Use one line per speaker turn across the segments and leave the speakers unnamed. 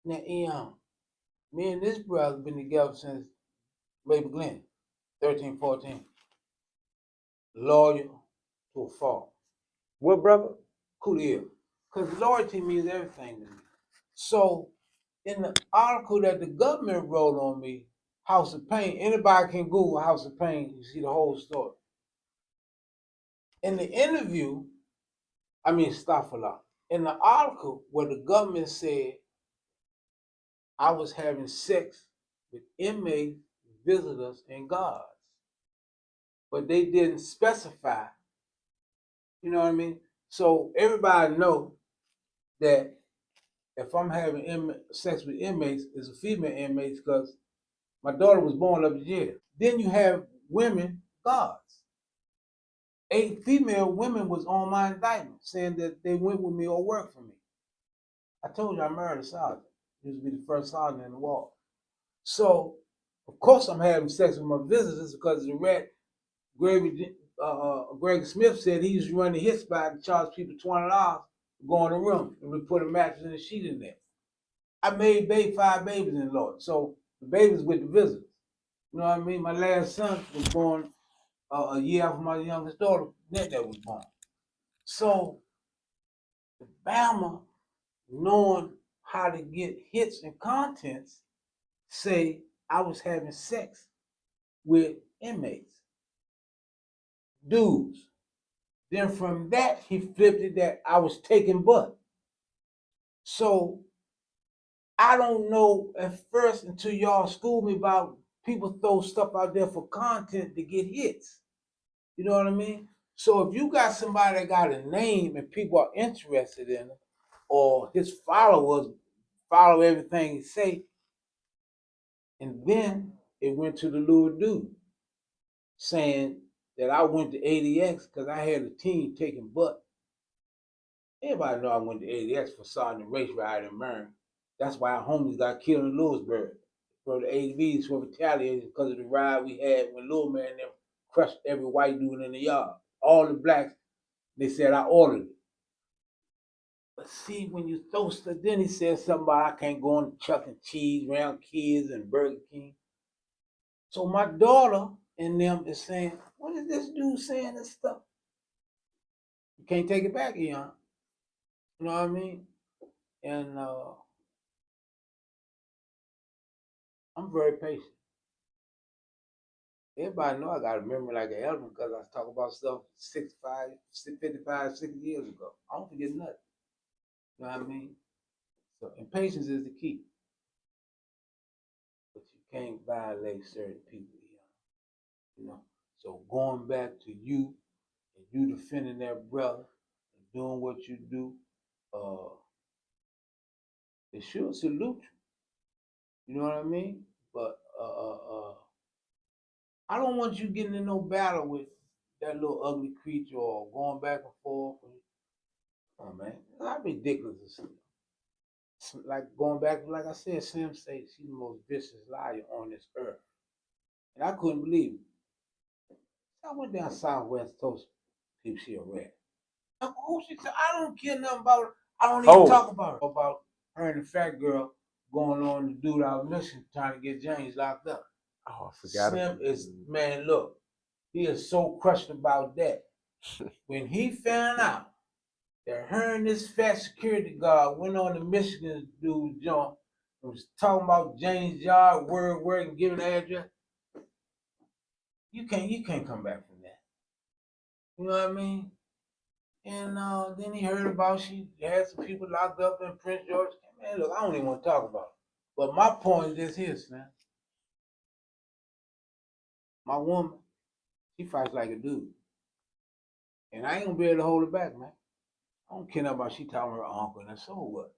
Now, me and this brother been together since Baby Glenn, 13, 14. Loyal to a fault.
What, brother?
Cool. Because loyalty means everything to me. So, in the article that the government wrote on me, House of Pain, anybody can Google House of Pain, you see the whole story. In the interview, stop a lot. In the article where the government said I was having sex with inmates, visitors, and guards, but they didn't specify. You know what I mean? So everybody know that if I'm having sex with inmates, it's a female inmates because my daughter was born up in jail. Then you have women guards. 8 female women was on my indictment saying that they went with me or worked for me. I told you I married a sergeant. He used to be the first sergeant in the war. So, of course, I'm having sex with my visitors because the rat, Greg Smith said he used to run the hit spot and charge people $20 to go in the room and we put a mattress and a sheet in there. I made 5 babies in Lord. So the babies with the visitors. You know what I mean? My last son was born a year after my youngest daughter, that was born. So the Bama, knowing how to get hits and contents, say I was having sex with inmates, dudes. Then from that, he flipped it that I was taking butt. So I don't know at first until y'all schooled me about people throw stuff out there for content to get hits. You know what I mean? So if you got somebody that got a name and people are interested in it, or his followers follow everything he say, and then it went to the little dude saying that I went to ADX because I had a team taking butt. Everybody know I went to ADX for starting the race ride in Maryland. That's why our homies got killed in Lewisburg. For the ADVs for retaliating because of the ride we had when Lil Man and them crushed every white dude in the yard. All the blacks, they said I ordered it. But see, when you throw stuff, then he said something about I can't go on Chuck and Cheese, around kids and Burger King. So my daughter and them is saying, what is this dude saying this stuff? You can't take it back, Eon. You know what I mean? And I'm very patient. Everybody know I got a memory like an elephant because I talk about stuff 65, 55, 60 years ago. I don't forget nothing. You know what I mean? So, and patience is the key. But you can't violate certain people, you know. So going back to you and you defending that brother and doing what you do, uh, they should salute you. You know what I mean? But I don't want you getting in no battle with that little ugly creature or going back and forth. Oh man, that's ridiculous. Like going back, like I said, Slim said she's the most vicious liar on this earth, and I couldn't believe it. So I went down Southwest Toast, people she a rat. Who she said, I don't care nothing about her. I don't even talk about her. About her and the fat girl going on the dude out of Michigan trying to get James locked up.
Oh, I forgot.
Slim is, man, look, he is so crushed about that. When he found out that her and this fat security guard went on the Michigan dude joint and was talking about James Yard, word, and giving the address, you can't come back from that. You know what I mean? And then he heard about she had some people locked up in Prince George. Man, look, I don't even want to talk about it. But my point is this, man. My woman, she fights like a dude. And I ain't gonna be able to hold her back, man. I don't care about she talking her uncle, and so what?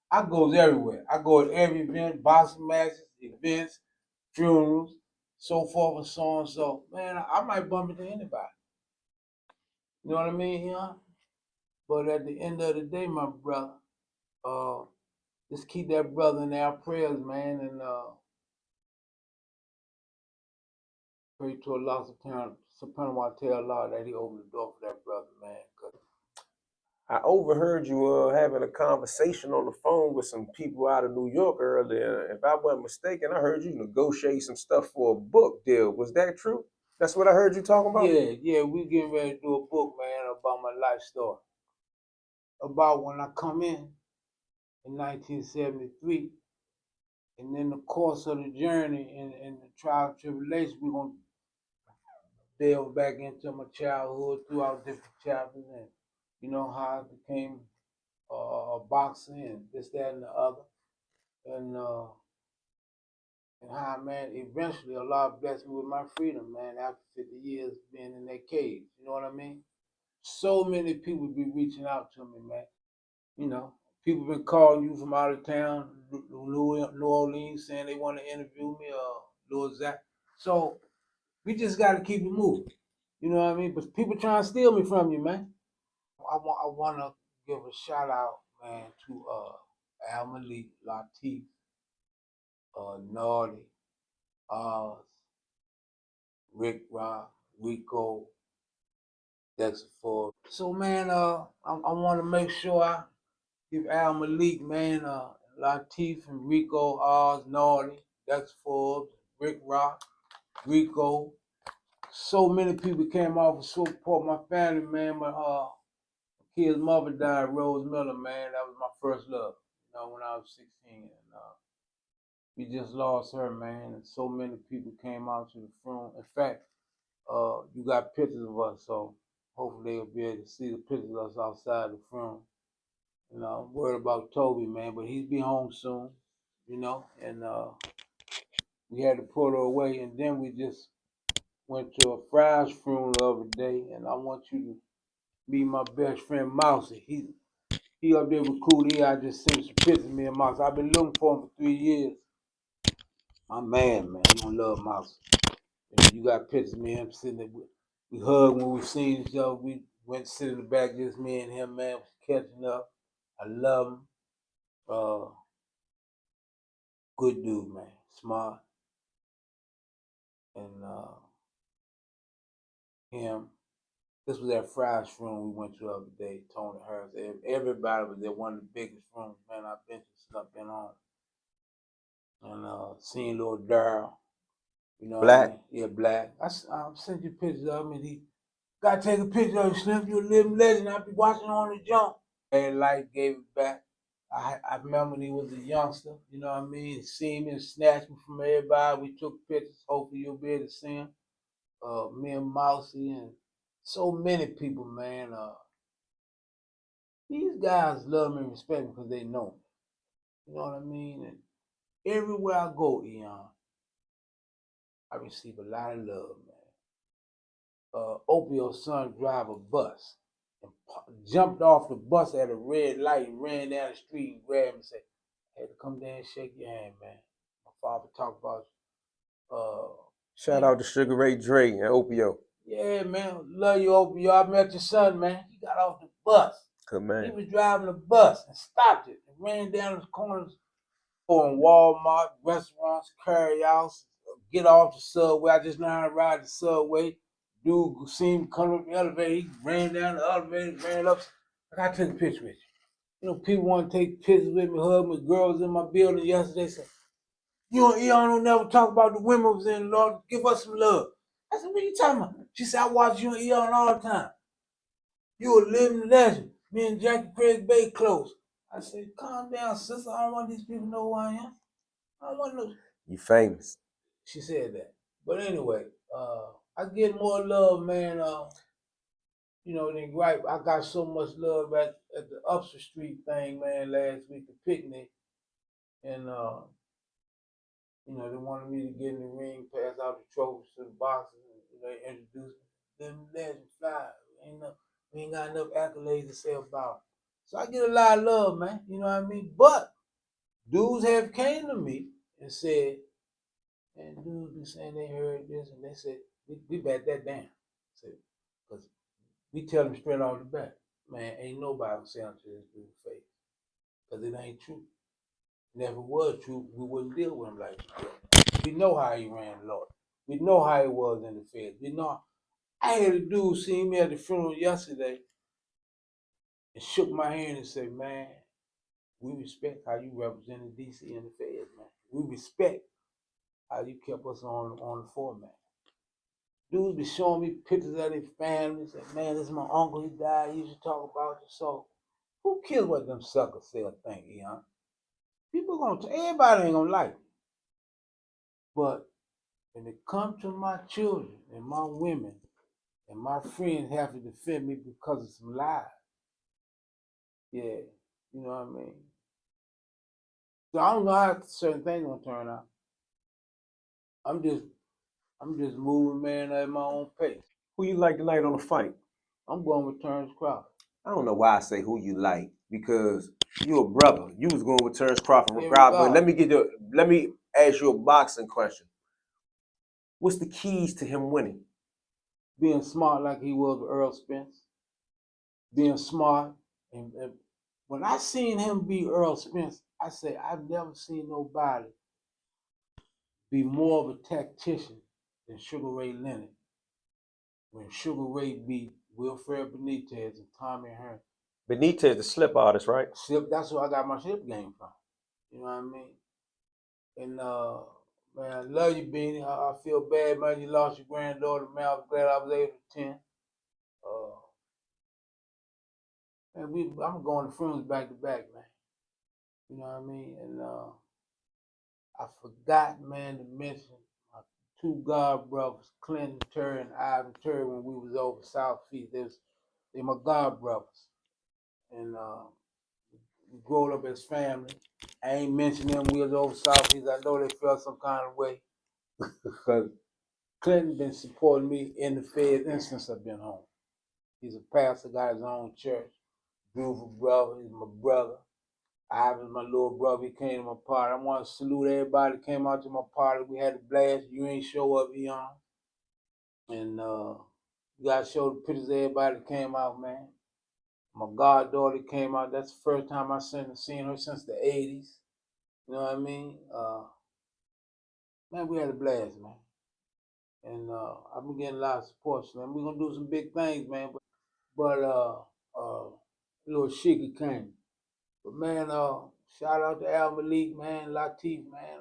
I goes everywhere. I go to every event, boxing matches, events, funerals, so forth and so on. So, man, I might bump into anybody. You know what I mean? Yeah. But at the end of the day, my brother, uh, just keep that brother in our prayers, man, and pray to Allah subhanahu wa ta'ala that he opened the door for that brother, man. Cause
I overheard you having a conversation on the phone with some people out of New York earlier. If I wasn't mistaken, I heard you negotiate some stuff for a book deal. Was that true? That's what I heard you talking about?
Yeah, we getting ready to do a book, man, about my life story. About when I come in 1973, and in the course of the journey and the trial and tribulation, we're going to delve back into my childhood throughout different chapters and, you know, how I became a boxer and this, that, and the other. And how, man, eventually Allah blessed me with my freedom, man, after 50 years being in that cage. You know what I mean? So many people be reaching out to me, man. You know, people been calling you from out of town, New Orleans, saying they want to interview me, Lil Zach. So we just got to keep it moving. You know what I mean? But people trying to steal me from you, man. I want to give a shout out, man, to Al Malik, Latif, Naughty, Oz, Rick Rock, Rico, Dexter Ford. So, man, I want to make sure I give Al Malik, man, Latif and Rico, Oz, Naughty, Dexter Forbes, Rick Rock, Rico. So many people came out to support my family, man. My kid's mother died, Rose Miller, man. That was my first love, you know, when I was 16. And we just lost her, man. And so many people came out to the funeral. In fact, you got pictures of us, so hopefully they'll be able to see the pictures of us outside the funeral. You know, I'm worried about Toby, man, but he'll be home soon, you know, and we had to put her away, and then we just went to a Fry's funeral the other day, and I want you to meet my best friend Mousy. He up there with Cootie. I just sent some pictures of me and Mouse. I've been looking for him for 3 years. My man, you don't love Mouse. And you got pictures of me and him sitting there. We hugged when we seen each other. We went to sit in the back, just me and him, man, was catching up. I love him. Good dude, man. Smart. And him. This was at Fry's room we went to the other day, Tony Harris. Everybody was there, one of the biggest rooms, man, I've been to since I've been on. And seeing little Daryl, you know
Black?
what I mean? Yeah, Black. I sent you pictures of him, and he got to take a picture of him, Slim, you a living legend. I be watching on the jump. And life gave it back. I remember when he was a youngster, you know what I mean? Seeing me and snatched me from everybody. We took pictures. Hopefully you'll be able to see him. Me and Mousy and so many people, man. These guys love me and respect me because they know me. You know what I mean? And everywhere I go, Eon, I receive a lot of love, man. Opio's son drive a bus and jumped off the bus at a red light and ran down the street and grabbed me and said, I had to come down and shake your hand, man. My father talked about
Shout out to Sugar Ray Dre and Opio.
Yeah, man. Love you, Opio. I met your son, man. He got off the bus.
Good man.
He was driving the bus and stopped it and ran down the corners on Walmart, restaurants, carryouts, get off the subway. I just know how to ride the subway. Dude seen me come up the elevator. He ran down the elevator, ran up. I gotta take a picture with you. You know, people want to take pictures with me, hug me. Girls in my building yesterday said, you and Eon don't never talk about the women was in, Lord. Give us some love. I said, what are you talking about? She said, I watch you and Eon all the time. You a living legend. Me and Jackie Craig Bay close. I said, calm down, sister. I don't want these people to know who I am. I don't want no.
You famous.
She said that. But anyway, I get more love, man. You know, than right. I got so much love at the Upster Street thing, man, last week, the picnic. And you know, they wanted me to get in the ring, pass out the trophies to the boxers, and you know, they introduced me. Them legend fly. We ain't got enough accolades to say about it. So I get a lot of love, man. You know what I mean? But dudes have came to me and said, and dudes be saying they heard this, and they said, we back that down. Because we tell them straight off the bat, man, ain't nobody saying to this dude's face. Because it ain't true. And if it was true, we wouldn't deal with him like we did. We know how he ran the Lord. We know how he was in the Fed. We know. I had a dude see me at the funeral yesterday. and shook my hand and said, man, we respect how you represented DC and the Feds, man. We respect how you kept us on the format. Dudes be showing me pictures of their families. Like, man, this is my uncle, he died. He used to talk about you. So who cares what them suckers say or think, you know? People everybody ain't gonna like it. But when it comes to my children and my women and my friends have to defend me because of some lies, yeah, you know what I mean? So I don't know how certain things gonna turn out. I'm just moving, man, at my own pace.
Who you like tonight on the fight?
I'm going with Terrence Crawford.
I don't know why I say who you like, because you're a brother. You was going with Terrence Crawford.
Yeah,
But let me ask you a boxing question. What's the keys to him winning?
Being smart like he was with Earl Spence. Being smart. And when I seen him beat Earl Spence, I said, I've never seen nobody be more of a tactician than Sugar Ray Leonard. When Sugar Ray beat Wilfred Benitez and Tommy Hearn.
Benitez, the slip artist, right?
That's where I got my slip game from. You know what I mean? And man, I love you, Beanie. I feel bad, man. You lost your granddaughter, man. I'm glad I was able to attend. And I'm going to funerals back to back, man. You know what I mean? And I forgot, man, to mention my two god brothers, Clinton Terry and Ivan Terry, when we was over South Feet. They're my god brothers. And we grew up as family. I ain't mentioned them. We was over South Feet. I know they felt some kind of way. Because Clinton been supporting me in the Feds since I've been home. He's a pastor, got his own church. Beautiful brother. He's my brother. Ivan's my little brother. He came to my party. I want to salute everybody that came out to my party. We had a blast. You ain't show up, Eon. And you got to show the pictures of everybody that came out, man. My goddaughter came out. That's the first time I seen her since the 80s. You know what I mean? Man, we had a blast, man. And I've been getting a lot of support, man. We're going to do some big things, man. But little Shiggy came. But man, shout out to Al Malik, man, Latif, man.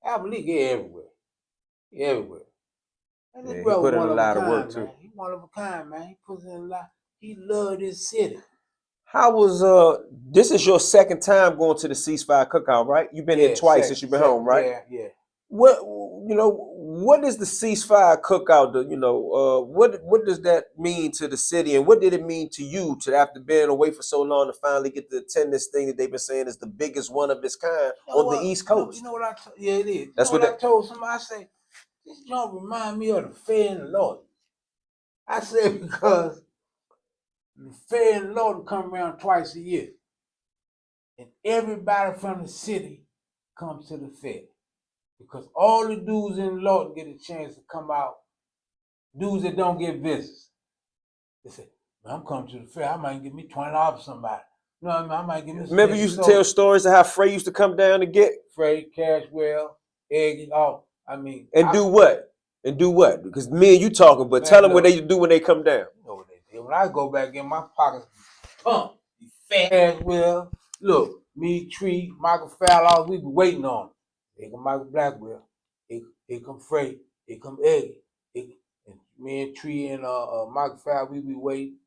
Al Malik everywhere. Everywhere. And this brother
he put in
one
a
of
lot
a
of work
kind,
too.
man. He one of a kind, man. He puts in a lot. He loved his city.
How was this is your second time going to the ceasefire cookout, right? You've been here twice since you've been home, right?
Yeah.
What is the ceasefire cookout? What does that mean to the city, and what did it mean to you to after being away for so long to finally get to attend this thing that they've been saying is the biggest one of its kind on the East Coast?
You know what I told? Yeah, it is.
That's
what I told somebody. I say, this joint remind me of the Fair and the Lord. I said because the Fair and the Lord come around twice a year, and everybody from the city comes to the fair. Because all the dudes in Lawton get a chance to come out. Dudes that don't get visits. They say, I'm coming to the fair. I might give me $20 for somebody. You know what I mean? I might give me some.
Remember, you used to tell stories of how Frey used to come down to get
Frey, Cashwell, Eggy.
And do what? Because me and you talking, but tell them what they do when they come down.
You know what they did. When I go back in, my pockets pump. Fat Cashwell. Look, me, Tree, Michael Fowler, we be waiting on him. Here come Michael Blackwell. Here come Frey. Here come Eggy. And me and Tree and Michael Fowler, we be waiting.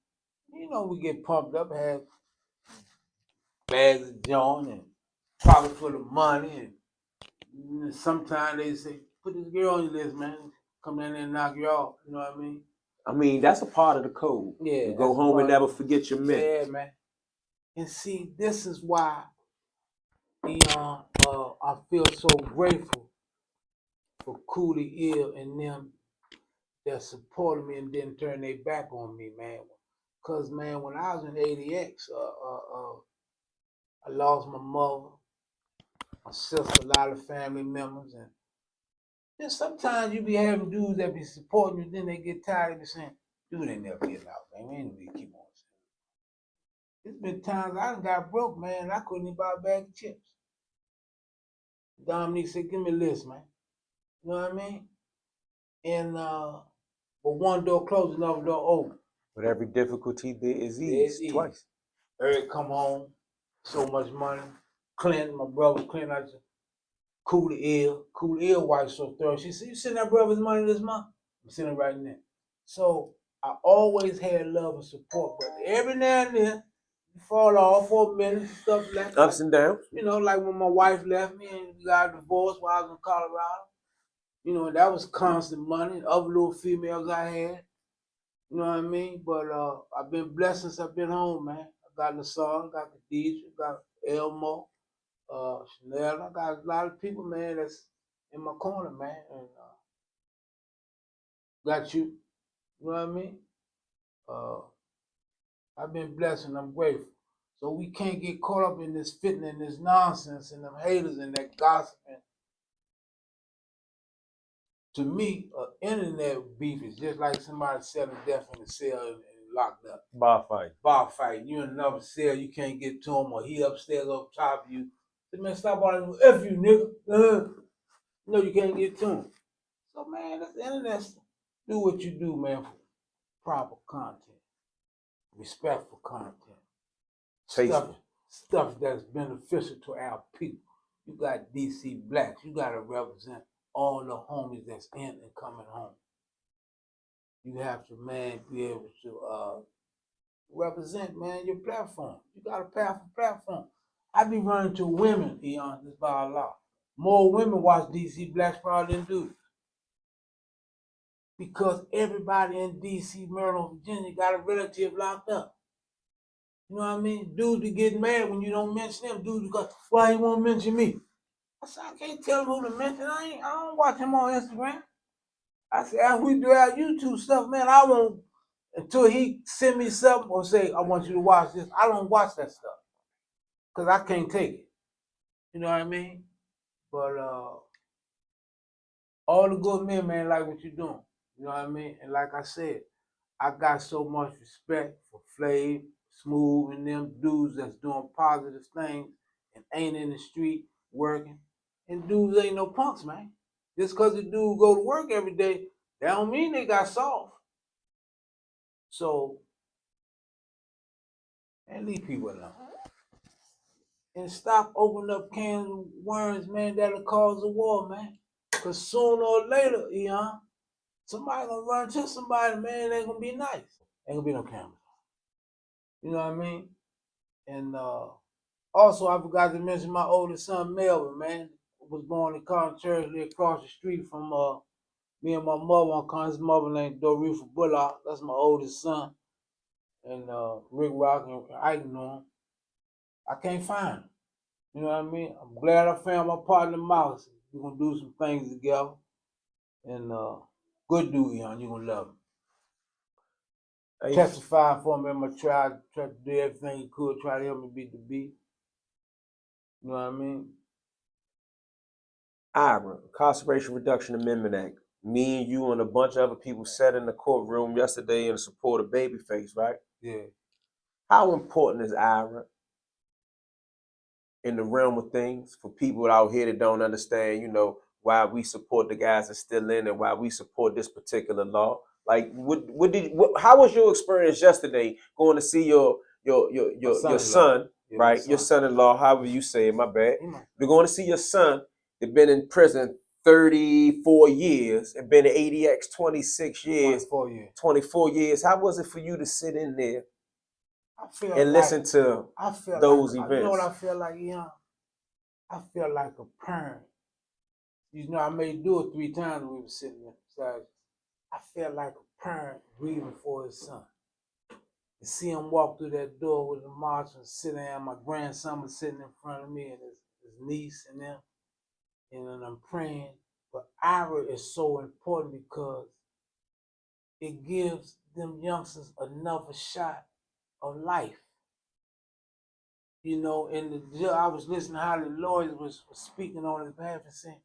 You know, we get pumped up, have bags of John and pockets full of money. And sometimes they say, put this girl on your list, man. Come in there and knock you off. You know what I mean?
I mean, that's a part of the code.
Yeah.
You go home and never forget your men.
Yeah, man. And see, this is why I feel so grateful for Cooley Ill and them that supported me and didn't turn their back on me, man. Cause man, when I was in ADX, I lost my mother, my sister, a lot of family members, and then sometimes you be having dudes that be supporting you, then they get tired of saying, dude ain't never getting out, man. We ain't gonna keep on saying. There's been times I done got broke, man, and I couldn't even buy a bag of chips. Dominique said, give me a list, man. You know what I mean? And but one door closed, another door open.
But every difficulty there is
There's
ease
ease.
twice.
Eric come home, so much money. Clint, my brother Clint, I just cool the ill wife so thorough. She said, "You send that brother's money this month?" I'm sending it right now. So I always had love and support, but every now and then you fall off for a minute, stuff like
Ups and downs.
you know, like when my wife left me and we got divorced while I was in Colorado. You know, that was constant money. Other little females I had. You know what I mean? But I've been blessed since I've been home, man. I got LaSalle, got Khadijah, got Elmo, Chanel. I got a lot of people, man, that's in my corner, man. And got you. You know what I mean? Uh, I've been blessed and I'm grateful. So we can't get caught up in this fitting and this nonsense and them haters and that gossiping. To me, internet beef is just like somebody selling death in a cell and locked up.
Bar fight.
Bar fight. You in another cell, you can't get to him, or he upstairs up top of you. Say, man, stop all that. F you, nigga. No, you can't get to him. So, man, that's the internet. Do what you do, man, for proper content, respectful content. Stuff that's beneficial to our people. You got DC Blacks. You got to represent all the homies that's in and coming home. You have to, man, be able to represent, man, your platform. You got a powerful platform. I be running to women, Eon, this by Allah. More women watch DC Blacks probably than dudes. Because everybody in DC, Maryland, Virginia got a relative locked up. You know what I mean? Dudes be getting mad when you don't mention them. Dudes go, why you won't mention me? I said, I can't tell who to mention. I don't watch him on Instagram. I said, as we do our YouTube stuff, man, I won't, until he send me something or say, I want you to watch this. I don't watch that stuff. Because I can't take it. You know what I mean? But all the good men, man, like what you're doing. You know what I mean? And like I said, I got so much respect for Flav, Smooth, and them dudes that's doing positive things and ain't in the street working. And dudes ain't no punks, man. Just because the dude go to work every day, that don't mean they got soft. So, and leave people alone. And stop opening up cans of worms, man, that'll cause a war, man. Because sooner or later, Eon, somebody gonna run to somebody, man, it ain't gonna be nice. Ain't gonna be no cameras. You know what I mean? And also, I forgot to mention my oldest son, Melvin, man, was born in Conchursley across the street from me and my mother on his mother named Doretha Bullock. That's my oldest son. And Rick Rock and Ike know him. I can't find him. You know what I mean? I'm glad I found my partner Mouse. We're gonna do some things together. And good dude, young. You're gonna love him. Testify for me in my trial, try to do everything he could, try to help me beat the beat. You know what I mean?
IRA, Incarceration Reduction Amendment Act. Me and you and a bunch of other people sat in the courtroom yesterday in support of Babyface, right?
Yeah.
How important is IRA in the realm of things for people out here that don't understand, you know, why we support the guys that's still in and why we support this particular law? Like, how was your experience yesterday going to see your son, right? Your son-in-law, however you say it, my bad. You're going to see your son that been in prison 34 years and been in ADX 26 years, 24 years. How was it for you to sit in there and listen to those events?
You know what I feel like, I feel like a parent. You know, I may do it 3 times when we were sitting there. I felt like a parent grieving for his son. To see him walk through that door with the march and sit down, my grandson was sitting in front of me and his niece and them, and then I'm praying. But IRA is so important because it gives them youngsters another shot of life. You know, in the jail, I was listening to how the lawyers was speaking on his behalf and saying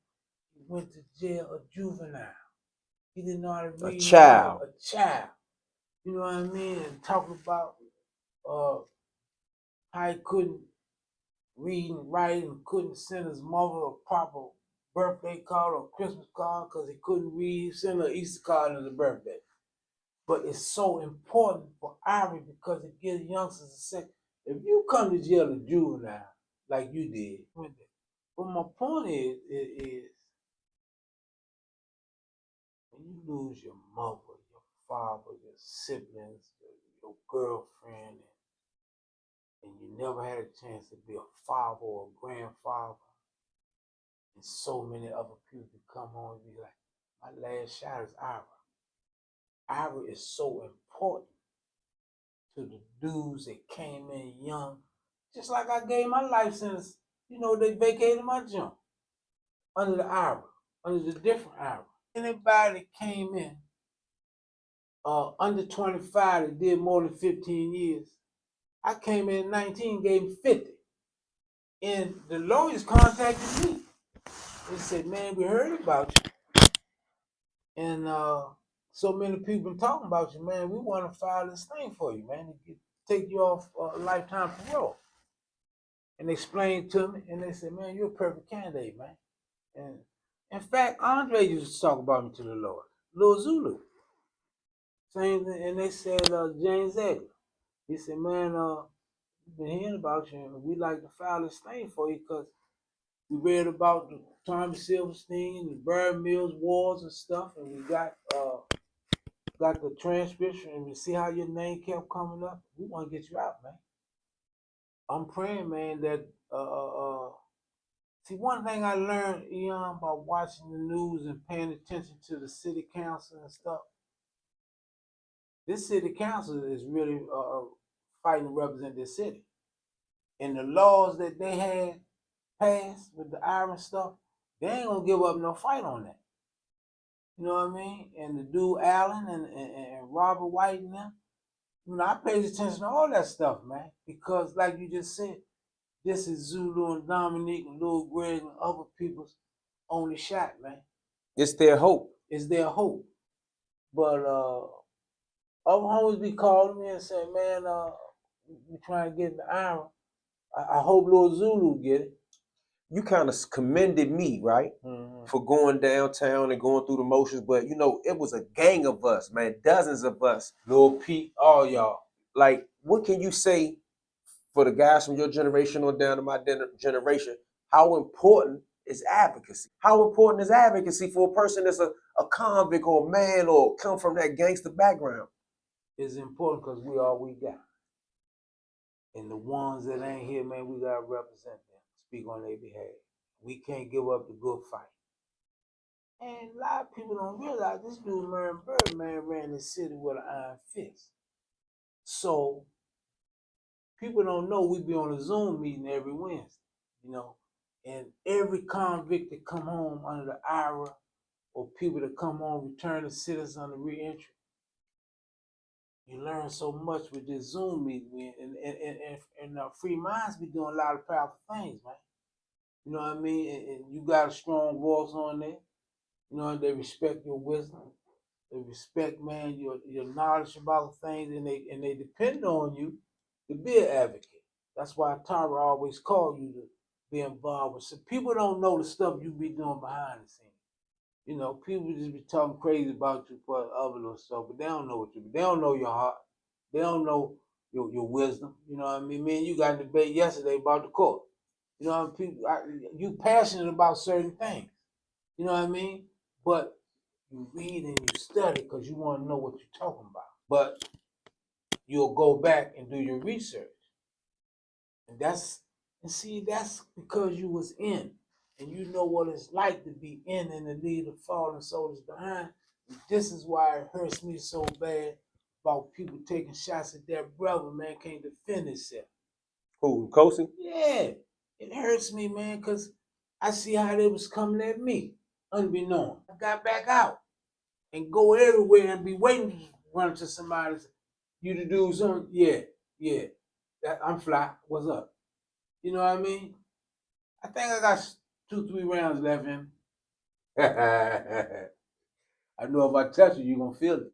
he went to jail a juvenile. He didn't know how to read.
A child.
You know what I mean? And talking about how he couldn't read and write and couldn't send his mother a proper birthday card or Christmas card because he couldn't read. He sent her an Easter card as a birthday. But it's so important for Ivy because it gives youngsters a second. If you come to jail as juvenile, like you did, but my point is when you lose your mother, your father, your siblings, your girlfriend, and you never had a chance to be a father or a grandfather, and so many other people come on and be like, my last shot is Ira. Ira is so important to the dudes that came in young. Just like I gave my life sentence, they vacated my jump under the Ira, under the different Ira. Anybody that came in under 25 that did more than 15 years, I came in 19, gave him 50. And the lawyers contacted me. They said, man, we heard about you. And so many people been talking about you, man. We want to file this thing for you, man, to take you off lifetime parole. And they explained to me, and they said, man, you're a perfect candidate, man. And in fact, Andre used to talk about me to the Lord. Lil Zulu. Same thing, and they said, James Egler. He said, man, we've been hearing about you, and we'd like to file this thing for you because we read about the Tommy Silverstein, the Bird Mills wars and stuff, and we got the transcription, and we see how your name kept coming up. We want to get you out, man. I'm praying, man, that see, one thing I learned, Eon, by watching the news and paying attention to the city council and stuff, this city council is really fighting to represent this city. And the laws that they had passed with the iron stuff, they ain't gonna give up no fight on that. You know what I mean? And the dude Allen and Robert White and them, I paid attention to all that stuff, man. Because like you just said, this is Zulu and Dominique and Lil Greg and other people's only shot, man.
It's their hope.
It's their hope. But other homies be calling me and saying, man, we trying to get in the iron. I hope Lil Zulu get it.
You kind of commended me, right, for going downtown and going through the motions, but it was a gang of us, man, dozens of us.
Lil Pete, all y'all.
Like, what can you say for the guys from your generation on down to my generation? How important is advocacy? How important is advocacy for a person that's a convict or a man or come from that gangster background?
It's important because we all we got. And the ones that ain't here, man, we gotta represent them, speak on their behalf. We can't give up the good fight. And a lot of people don't realize this dude, Merrin Birdman, ran the city with an iron fist. So people don't know we be on a Zoom meeting every Wednesday, and every convict that come home under the IRA or people that come home returning citizens on the re-entry, you learn so much with this Zoom meeting, and Free Minds be doing a lot of powerful things, man. You know what I mean? And you got a strong voice on there. They respect your wisdom. They respect, man, your knowledge about things, and they depend on you to be an advocate. That's why Tyra always called you to be involved with. So people don't know the stuff you be doing behind the scenes. People just be talking crazy about you for other little stuff, but they don't know what you do. They don't know your heart. They don't know your wisdom. You know what I mean? Me and you got a debate yesterday about the court. You passionate about certain things. You know what I mean? But you read and you study because you want to know what you're talking about. But you'll go back and do your research. And that's because you was in. And you know what it's like to be in and to leave the fallen soldiers behind. And this is why it hurts me so bad about people taking shots at their brother, man, can't defend himself.
Who, Kosi?
Yeah. It hurts me, man, because I see how they was coming at me, unbeknown. I got back out and go everywhere and be waiting to run to somebody and say, you the dude's on? Yeah. I'm fly. What's up? You know what I mean? I think I got 2-3 rounds left in. I know if I touch you, you're going to feel it.